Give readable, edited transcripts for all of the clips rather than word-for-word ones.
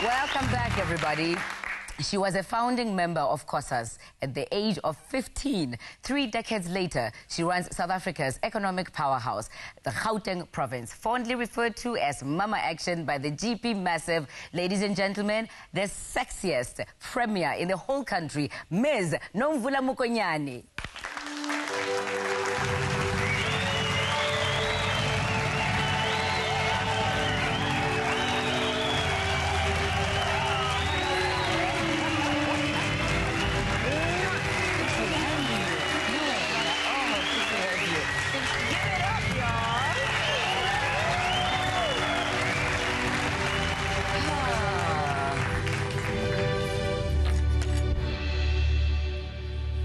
Welcome back, everybody. She was a founding member of COSAS at the age of 15. 3 decades later, she runs South Africa's economic powerhouse, the Gauteng province, fondly referred to as Mama Action by the GP Massive. Ladies and gentlemen, the sexiest premier in the whole country, Ms. NOMVULA MOKONYANE.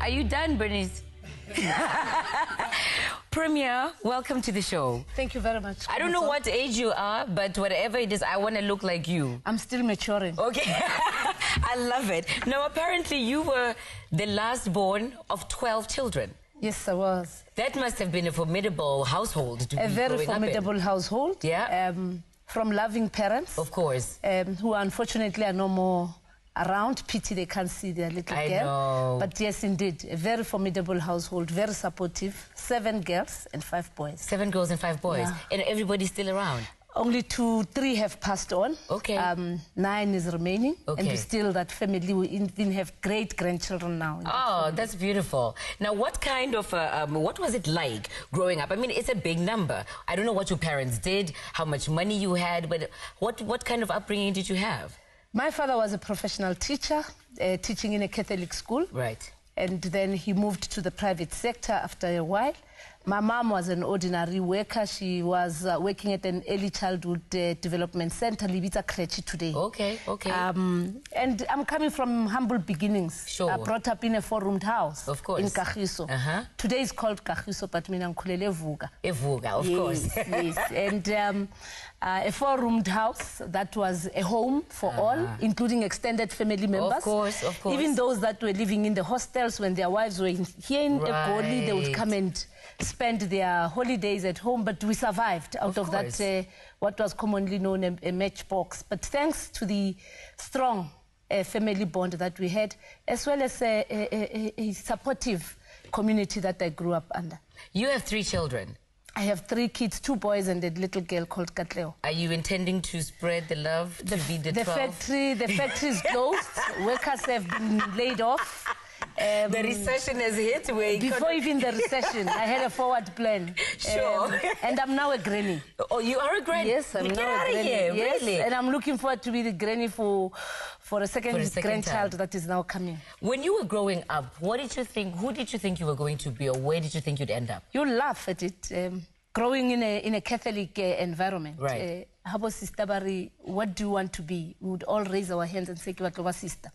Are you done, Bernice? Premier, welcome to the show. Thank you very much. I don't know what age you are, but whatever it is, I want to look like you. I'm still maturing. Okay. I love it. Now, apparently, you were the last born of 12 children. Yes, I was. That must have been a formidable household to be growing up in. A very formidable household. Yeah. From loving parents. Of course. Who unfortunately are no more around. Pity they can't see their little girl. I know. But yes, indeed, a very formidable household, very supportive. 7 girls and 5 boys. 7 girls and 5 boys. Yeah. And everybody's still around? Only 3 have passed on. Okay. 9 is remaining. Okay. And we still, that family, we even have great-grandchildren now. Oh, that's beautiful. Now, what kind of, what was it like growing up? I mean, it's a big number. I don't know what your parents did, how much money you had, but what kind of upbringing did you have? My father was a professional teacher, teaching in a Catholic school. Right. And then he moved to the private sector after a while. My mom was an ordinary worker. She was working at an early childhood development center, Libita Krechi today. Okay, okay. And I'm coming from humble beginnings. Sure. I brought up in a 4-roomed house. Of course. In Kagiso. Today is called Kagiso, but mina ngikhulele eVuka. eVuka, of course. Yes. And a 4-roomed house that was a home for all, including extended family members. Of course, of course. Even those that were living in the hostels when their wives were here in Egoli, they would come and spend their holidays at home. But we survived out of that, what was commonly known as a matchbox. But thanks to the strong family bond that we had, as well as a supportive community that I grew up under. You have 3 children. I have 3 kids, 2 boys and a little girl called Katleo. Are you intending to spread the love to be the 12? The factory is closed. Workers have been laid off. The recession has hit. Before even the recession, I had a forward plan. Sure. And I'm now a granny. Oh, you are a granny? Yes, I'm now a granny. Here, yes, really? and I'm looking forward to be the granny for a second grandchild that is now coming. When you were growing up, what did you think? Who did you think you were going to be, or where did you think you'd end up? You laugh at it. Growing in a Catholic environment. Right. Habo sister Bari, what do you want to be? We would all raise our hands and say, "Kiwa sister."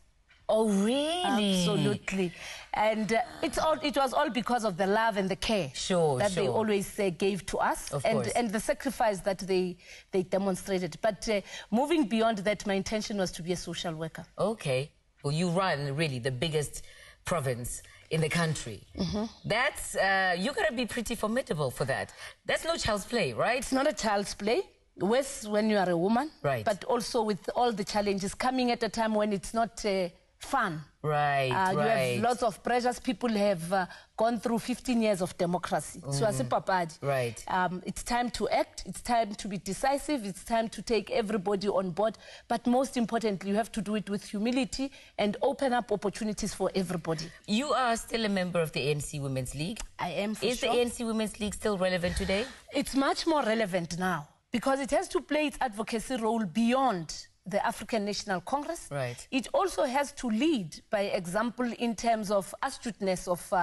Oh, really? Absolutely. And it was all because of the love and the care that they always gave to us, and the sacrifice that they demonstrated. But moving beyond that, my intention was to be a social worker. Okay. Well, you run really the biggest province in the country. That's, you got to be pretty formidable for that. That's no child's play, right? It's not a child's play. Worse when you are a woman. Right. But also with all the challenges coming at a time when it's not fun. Right, You have lots of pressures. People have gone through 15 years of democracy. So as a papadi, it's time to act. It's time to be decisive. It's time to take everybody on board. But most importantly, you have to do it with humility and open up opportunities for everybody. You are still a member of the ANC Women's League. I am, for Is sure. the ANC Women's League still relevant today? It's much more relevant now because it has to play its advocacy role beyond the African National Congress. Right. It also has to lead by example in terms of astuteness of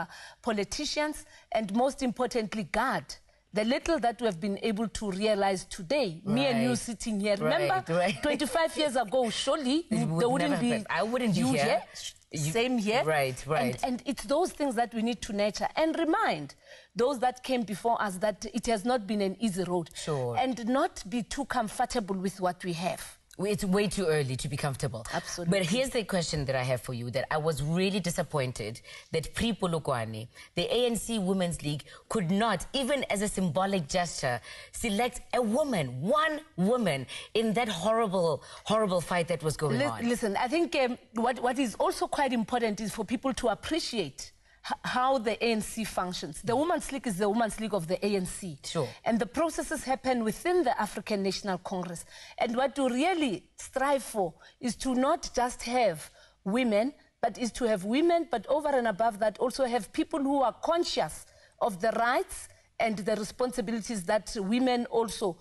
politicians, and most importantly, guard the little that we have been able to realize today. Me and you sitting here. Remember, 25 years ago, surely there wouldn't be... I wouldn't be here. Same here. Right. And it's those things that we need to nurture and remind those that came before us that it has not been an easy road. Sure. And not be too comfortable with what we have. it's way too early to be comfortable. Absolutely. But here's the question that I have for you, that I was really disappointed that pre-Polokwane, the ANC Women's League, could not, even as a symbolic gesture, select a woman, one woman, in that horrible, horrible fight that was going on. Listen, I think what is also quite important is for people to appreciate how the ANC functions. The Women's League is the Women's League of the ANC. Sure. And the processes happen within the African National Congress. And what to really strive for is to not just have women, but is to have women, but over and above that, also have people who are conscious of the rights and the responsibilities that women also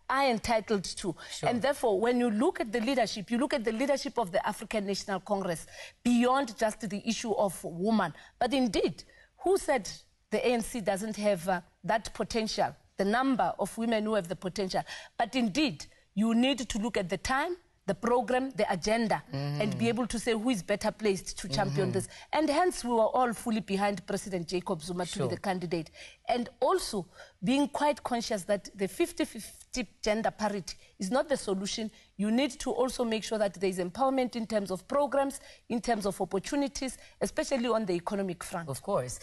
are entitled to. Sure. And therefore, when you look at the leadership, you look at the leadership of the African National Congress beyond just the issue of woman. But indeed, who said the ANC doesn't have that potential, the number of women who have the potential? But indeed, you need to look at the time, the program, the agenda, and be able to say who is better placed to champion this. And hence, we were all fully behind President Jacob Zuma to be the candidate. And also being quite conscious that the 50-50 gender parity is not the solution. You need to also make sure that there is empowerment in terms of programs, in terms of opportunities, especially on the economic front. Of course.